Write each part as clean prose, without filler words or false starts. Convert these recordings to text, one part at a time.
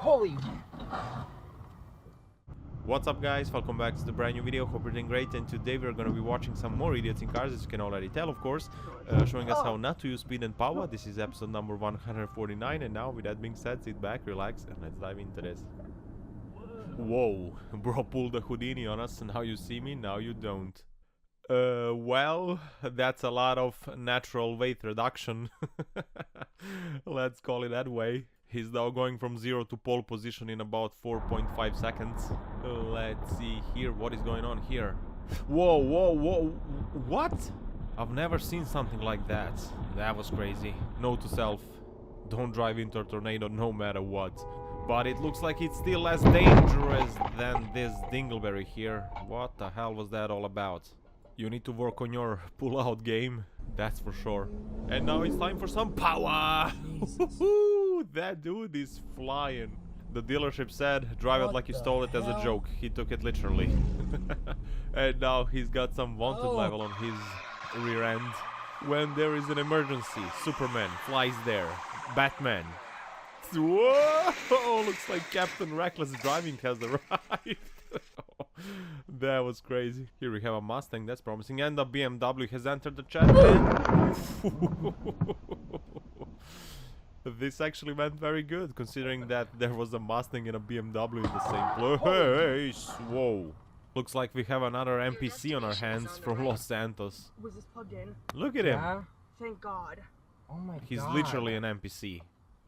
Holy. What's up guys, welcome back to the brand new video. Hope you're doing great, and today we're gonna be watching some more idiots in cars, as you can already tell, of course, showing us how not to use speed and power. This is episode number 149, and now with that being said, sit back, relax, and let's dive into this. Whoa, bro pulled a Houdini on us, and now you see me, now you don't. Well, that's a lot of natural weight reduction. Let's call it that way. He's now going from 0 to pole position in about 4.5 seconds. Let's see here, what is going on here? Whoa, whoa, whoa, what? I've never seen something like that. That was crazy. Note to self, don't drive into a tornado no matter what. But it looks like it's still less dangerous than this dingleberry here. What the hell was that all about? You need to work on your pull-out game, that's for sure. And now it's time for some power! That dude is flying. The dealership said, drive it like you stole it as a joke. He took it literally. And now he's got some wanted level on his rear end. When there is an emergency, Superman flies there. Batman. Whoa! Looks like Captain Reckless Driving has arrived. That was crazy. Here we have a Mustang, that's promising, and a BMW has entered the chat. This actually went very good, considering that there was a Mustang and a BMW in the same place. Whoa. Looks like we have another NPC on our hands from Los Santos. Was this plugged in? Look at him. Yeah. Thank God. Oh my God. He's literally an NPC.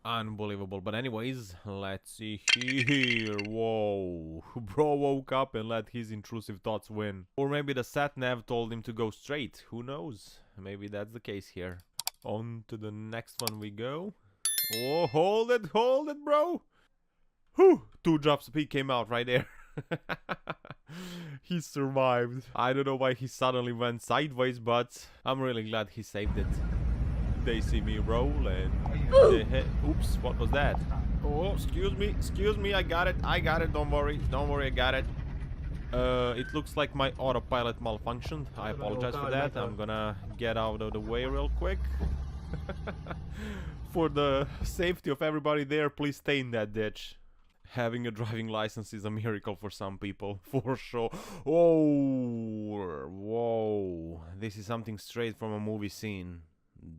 Unbelievable. But anyways, let's see here. Whoa. Bro woke up and let his intrusive thoughts win. Or maybe the sat-nav told him to go straight. Who knows? Maybe that's the case here. On to the next one we go. Oh, hold it, bro. Whew. 2 drops of pee came out right there. He survived. I don't know why he suddenly went sideways, but I'm really glad he saved it. They see me roll and they hit. Oops, what was that? Oh, excuse me, I got it, don't worry, I got it. It looks like my autopilot malfunctioned. I apologize for that. I'm gonna get out of the way real quick. For the safety of everybody there, please stay in that ditch. Having a driving license is a miracle for some people, for sure. Oh, whoa, this is something straight from a movie scene.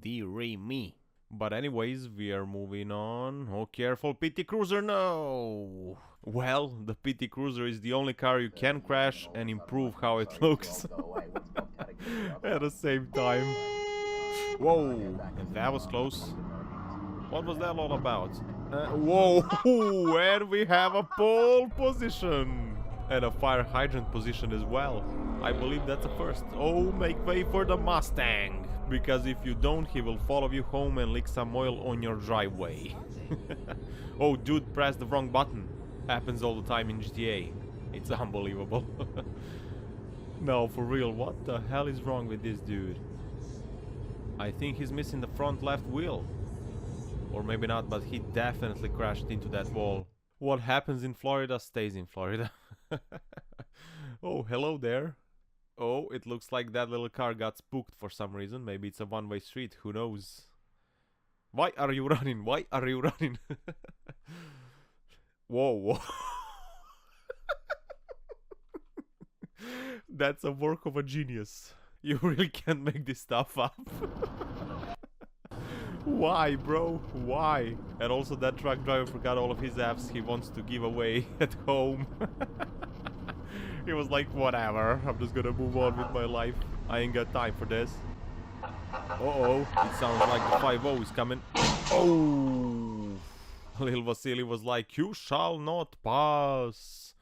Dear me. But anyways, we are moving on. Oh, careful, PT Cruiser, no! Well, the PT Cruiser is the only car you can crash and improve how it looks at the same time. Whoa, that was close. What was that all about? Whoa, and we have a pole position! And a fire hydrant position as well. I believe that's a first. Oh, make way for the Mustang! Because if you don't, he will follow you home and leak some oil on your driveway. Oh, dude pressed the wrong button. Happens all the time in GTA. It's unbelievable. No, for real, what the hell is wrong with this dude? I think he's missing the front left wheel. Or maybe not, but he definitely crashed into that wall. What happens in Florida stays in Florida. Oh, hello there. Oh, it looks like that little car got spooked for some reason. Maybe it's a one-way street, who knows? Why are you running? Why are you running? Whoa, whoa. That's a work of a genius. You really can't make this stuff up. Why, bro? Why? And also that truck driver forgot all of his apps he wants to give away at home. He was like, whatever, I'm just gonna move on with my life. I ain't got time for this. Uh-oh, it sounds like the 5-0 is coming. Oh! Lil Vasily was like, you shall not pass.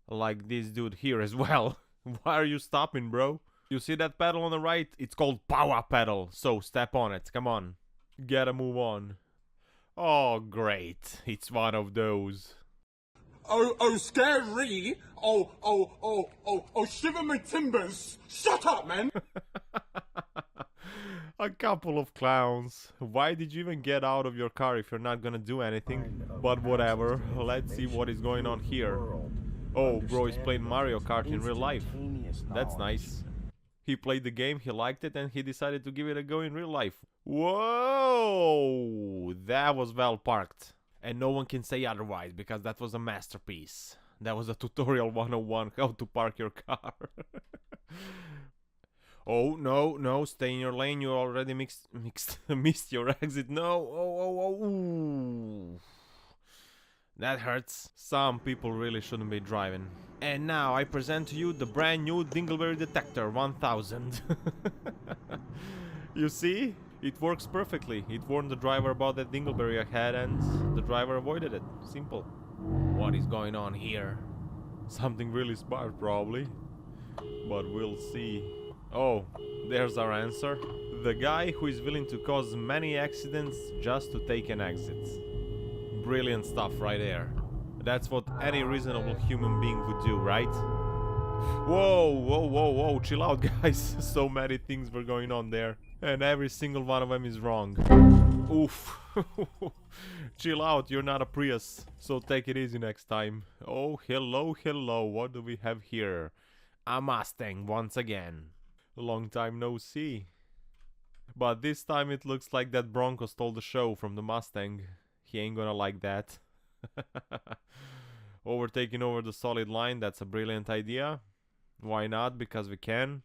Like this dude here as well. Why are you stopping, bro? You see that pedal on the right? It's called power pedal. So step on it, come on. Gotta move on. Oh, great. It's one of those. Oh, scary! Oh, shiver my timbers! Shut up, man! A couple of clowns. Why did you even get out of your car if you're not gonna do anything? But whatever, let's see what is going on here. Oh, bro is playing Mario Kart in real life. That's nice. He played the game, he liked it, and he decided to give it a go in real life. Whoa! That was well parked. And no one can say otherwise, because that was a masterpiece. That was a tutorial 101 how to park your car. Oh, no, stay in your lane, you already missed your exit. No, oh, ooh. That hurts. Some people really shouldn't be driving. And now I present to you the brand new Dingleberry Detector 1000. You see? It works perfectly. It warned the driver about that dingleberry ahead and the driver avoided it. Simple. What is going on here? Something really smart probably. But we'll see. Oh, there's our answer. The guy who is willing to cause many accidents just to take an exit. Brilliant stuff right there. That's what any reasonable human being would do, right? Whoa, chill out guys. So many things were going on there. And every single one of them is wrong. Oof. Chill out, you're not a Prius. So take it easy next time. Oh, hello. What do we have here? A Mustang once again. Long time no see. But this time it looks like that Bronco stole the show from the Mustang. He ain't gonna like that. Overtaking over the solid line, that's a brilliant idea. Why not? Because we can.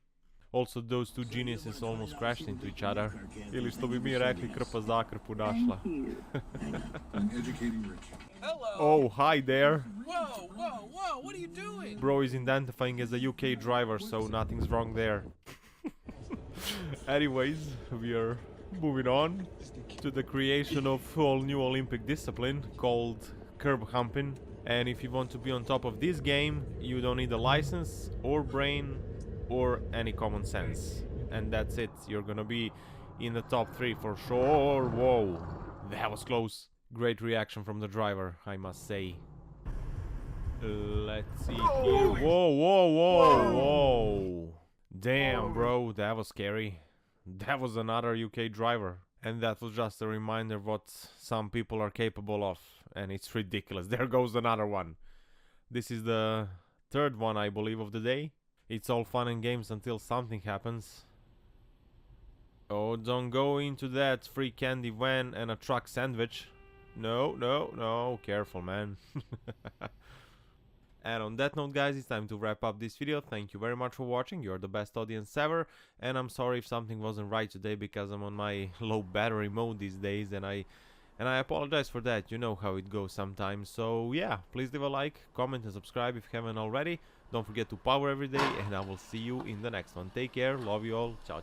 Also, those two geniuses almost crashed into each other. Ili što bi mi rekli, krpa za krpu našla. Oh, hi there. Whoa, what are you doing? Bro is identifying as a UK driver, so nothing's wrong there. Anyways, we are moving on to the creation of whole new Olympic discipline called curb humping. And if you want to be on top of this game, you don't need a license or brain or any common sense. And that's it. You're gonna be in the top 3 for sure. Whoa, that was close. Great reaction from the driver, I must say. Let's see here. Whoa. Damn, bro, that was scary. That was another UK driver. And that was just a reminder what some people are capable of. And it's ridiculous. There goes another one. This is the 3rd one, I believe, of the day. It's all fun and games until something happens. Oh, don't go into that free candy van and a truck sandwich. No. Careful, man. And on that note, guys, it's time to wrap up this video. Thank you very much for watching. You're the best audience ever. And I'm sorry if something wasn't right today because I'm on my low battery mode these days. And I apologize for that. You know how it goes sometimes. So yeah, please leave a like, comment and subscribe if you haven't already. Don't forget to power every day. And I will see you in the next one. Take care. Love you all. Ciao.